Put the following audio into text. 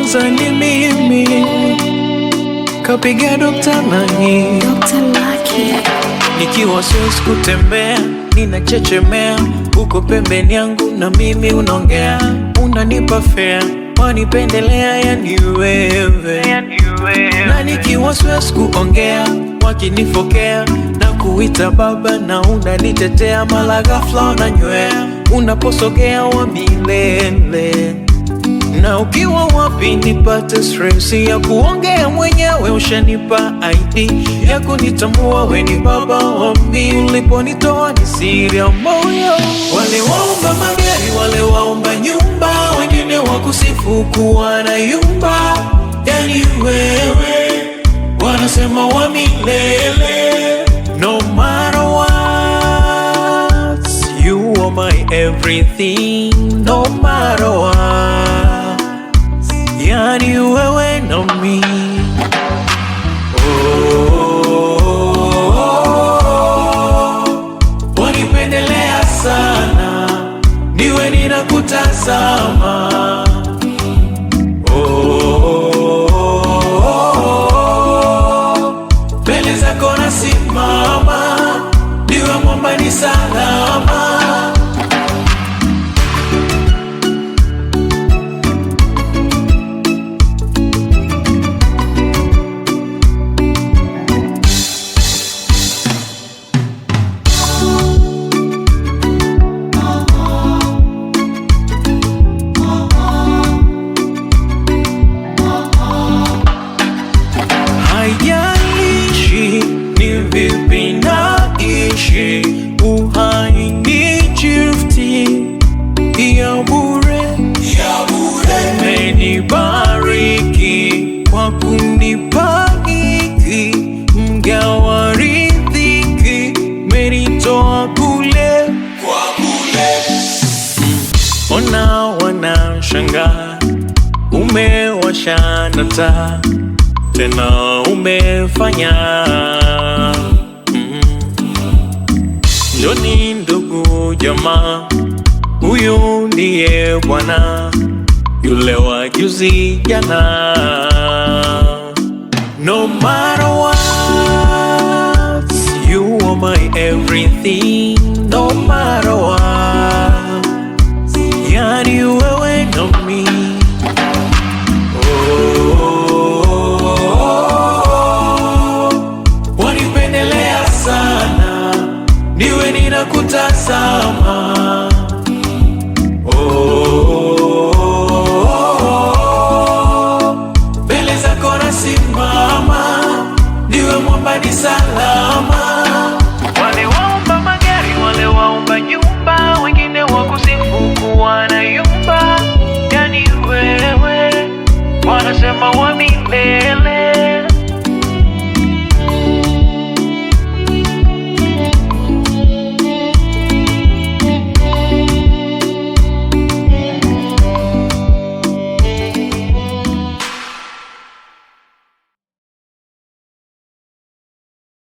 kwanza ni mimi, kapiga Dr. Naki. Nikiwa siwezi kutembea, ninachechemea, uko pembeni yangu na mimi unaongea, unanipa fair, wanipendelea yani wewe. Na nikiwa siwezi kuongea, wakinifokea na kuita baba na unanitetea, mala ghafla unanywea, unaposogea wa milele. Na ukiwa wapi nipate stress ya kuongea mwenyewe, ushanipa ID ya kunitambua we ni baba wa mimi, uliponitoa ni siri ya moyo. Wale waomba magari, wale waomba nyumba, wengine wakusifu kuwa na yumba, yani wewe wanasema wa milele. No matter what, you are my everything. No matter what, yani wewe na mimi. Wanipendelea sana, niwe ninakutazama. Mbele zako nasimama, niwe mwamba ni salama. Haijalishi ni vipi naishi, uhai ni gifti ya bure. Umenibariki kwa kunipa hiki, mgawa riziki, umenitoa kule. Ona wanashangaa, umewasha taa tena umefanya. Njoni ndugu jamaa, huyu ndiye Bwana, yule wa juzi jana. No matter what, you are my everything. No matter what, yani wewe na mimi. Wanipendelea sana, niwe ninakutazama. Mbele zako nasimama, niwe mwamba ni salama. Wale waomba magari, wale waomba nyumba, wengine wakusifu kuwa na yumba, yani wewe wanasema wa milele.